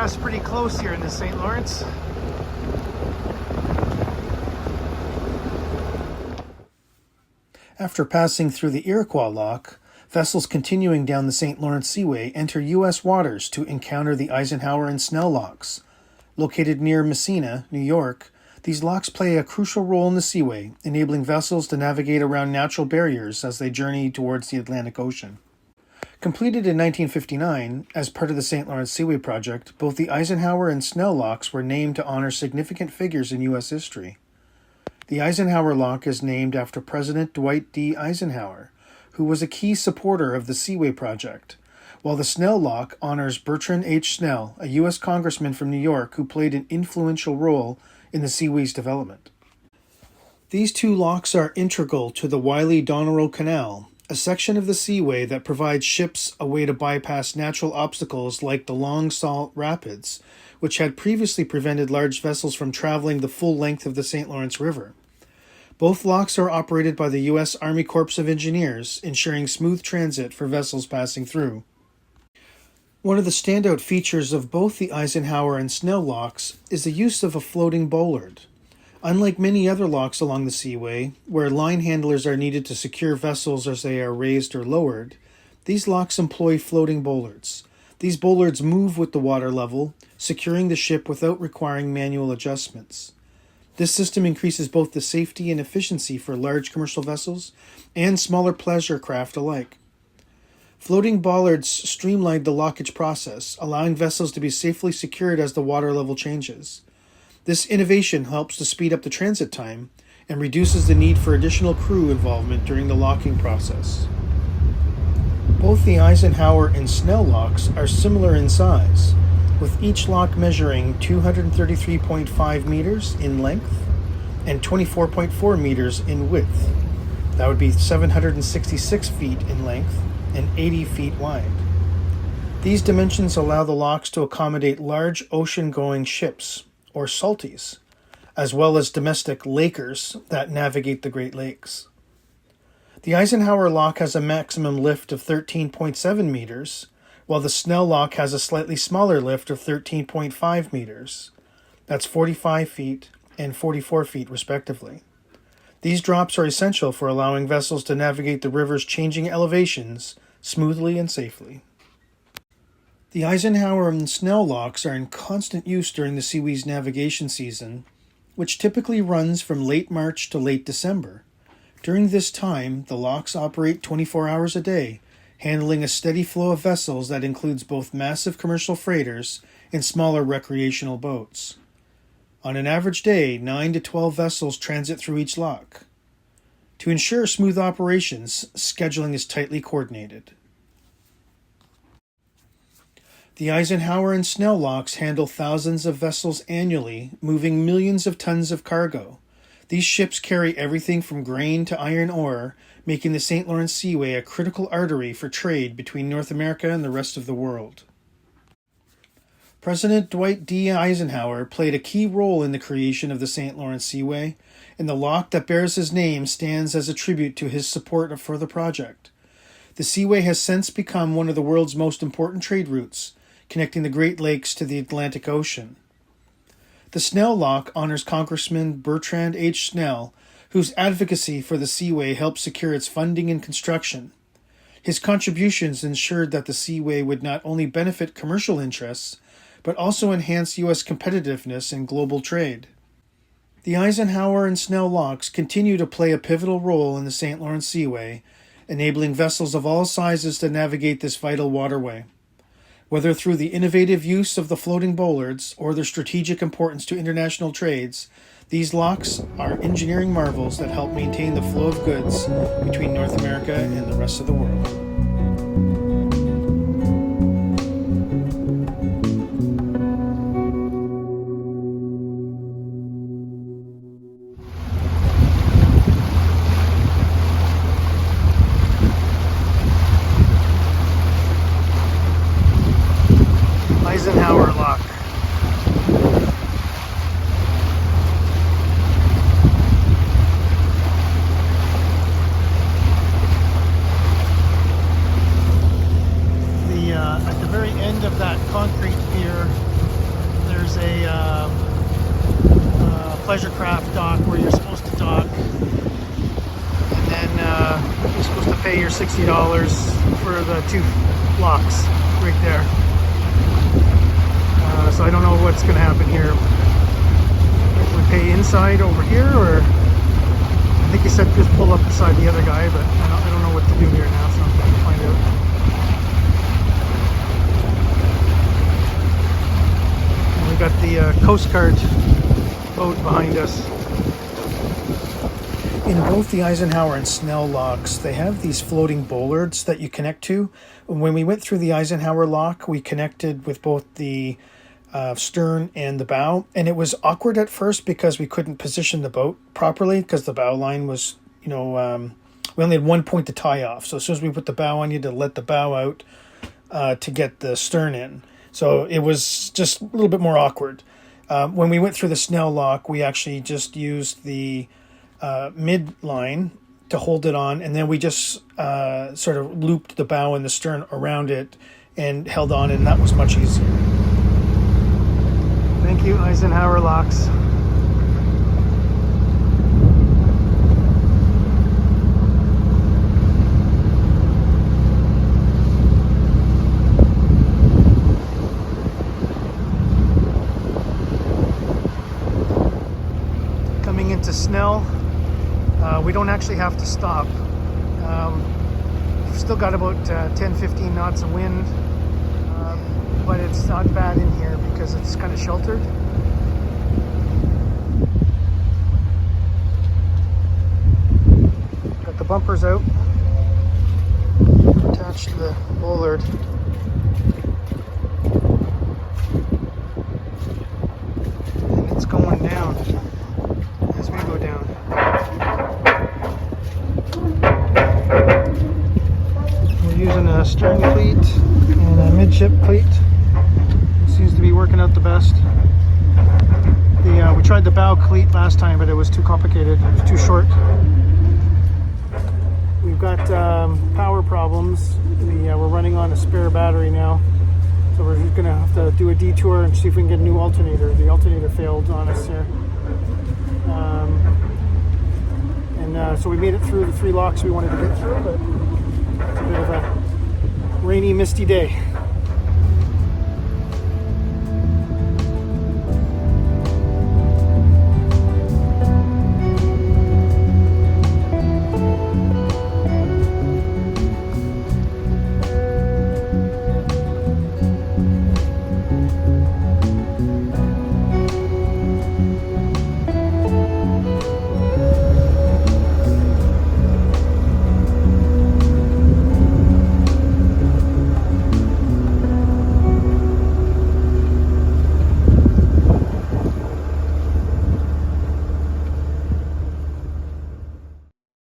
pass pretty close here in the St. Lawrence. After passing through the Iroquois Lock, vessels continuing down the St. Lawrence Seaway enter U.S. waters to encounter the Eisenhower and Snell Locks. Located near Messina, New York, these locks play a crucial role in the seaway, enabling vessels to navigate around natural barriers as they journey towards the Atlantic Ocean. Completed in 1959 as part of the St. Lawrence Seaway Project, both the Eisenhower and Snell Locks were named to honor significant figures in U.S. history. The Eisenhower Lock is named after President Dwight D. Eisenhower, who was a key supporter of the Seaway Project, while the Snell Lock honors Bertrand H. Snell, a U.S. congressman from New York who played an influential role in the Seaway's development. These two locks are integral to the Wylie-Donegal Canal, a section of the Seaway that provides ships a way to bypass natural obstacles like the Long Sault Rapids, which had previously prevented large vessels from traveling the full length of the St. Lawrence River. Both locks are operated by the U.S. Army Corps of Engineers, ensuring smooth transit for vessels passing through. One of the standout features of both the Eisenhower and Snell locks is the use of a floating bollard. Unlike many other locks along the Seaway, where line handlers are needed to secure vessels as they are raised or lowered, these locks employ floating bollards. These bollards move with the water level, securing the ship without requiring manual adjustments. This system increases both the safety and efficiency for large commercial vessels and smaller pleasure craft alike. Floating bollards streamline the lockage process, allowing vessels to be safely secured as the water level changes. This innovation helps to speed up the transit time and reduces the need for additional crew involvement during the locking process. Both the Eisenhower and Snell locks are similar in size, with each lock measuring 233.5 meters in length and 24.4 meters in width. That would be 766 feet in length and 80 feet wide. These dimensions allow the locks to accommodate large ocean-going ships, or salties, as well as domestic lakers that navigate the Great Lakes. The Eisenhower Lock has a maximum lift of 13.7 meters, while the Snell Lock has a slightly smaller lift of 13.5 meters. That's 45 feet and 44 feet respectively. These drops are essential for allowing vessels to navigate the river's changing elevations smoothly and safely. The Eisenhower and Snell locks are in constant use during the Seaway's navigation season, which typically runs from late March to late December. During this time, the locks operate 24 hours a day, handling a steady flow of vessels that includes both massive commercial freighters and smaller recreational boats. On an average day, 9 to 12 vessels transit through each lock. To ensure smooth operations, scheduling is tightly coordinated. The Eisenhower and Snell locks handle thousands of vessels annually, moving millions of tons of cargo. These ships carry everything from grain to iron ore, making the St. Lawrence Seaway a critical artery for trade between North America and the rest of the world. President Dwight D. Eisenhower played a key role in the creation of the St. Lawrence Seaway, and the lock that bears his name stands as a tribute to his support for the project. The Seaway has since become one of the world's most important trade routes, connecting the Great Lakes to the Atlantic Ocean. The Snell Lock honors Congressman Bertrand H. Snell, whose advocacy for the Seaway helped secure its funding and construction. His contributions ensured that the Seaway would not only benefit commercial interests, but also enhance U.S. competitiveness in global trade. The Eisenhower and Snell locks continue to play a pivotal role in the St. Lawrence Seaway, enabling vessels of all sizes to navigate this vital waterway. Whether through the innovative use of the floating bollards or their strategic importance to international trades, these locks are engineering marvels that help maintain the flow of goods between North America and the rest of the world. Eisenhower Lock. pay your $60 for the 2 locks right there. So I don't know what's going to happen here. If we pay inside over here, or I think he said just pull up beside the other guy, but I don't know what to do here now, so I'm going to find out. And we got the Coast Guard boat behind us. In both the Eisenhower and Snell locks, they have these floating bollards that you connect to. When we went through the Eisenhower lock, we connected with both the stern and the bow, and it was awkward at first because we couldn't position the boat properly because the bow line was, we only had one point to tie off. So as soon as we put the bow on, you had to let the bow out to get the stern in. So it was just a little bit more awkward. When we went through the Snell lock, we actually just used the mid line to hold it on, and then we just sort of looped the bow and the stern around it and held on, and that was much easier. Thank you, Eisenhower locks. Coming into Snell, we don't actually have to stop. We've still got about 10-15 knots of wind, but it's not bad in here because it's kind of sheltered. Got the bumpers out, attached to the bollard. And it's going down as we go down. We're using a stern cleat and a midship cleat. It seems to be working out the best. We tried the bow cleat last time, but it was too complicated. It was too short. We've got power problems. We're running on a spare battery now, so we're just going to have to do a detour and see if we can get a new alternator. The alternator failed on us here. So we made it through the 3 locks we wanted to get through, but it's a bit of a rainy, misty day.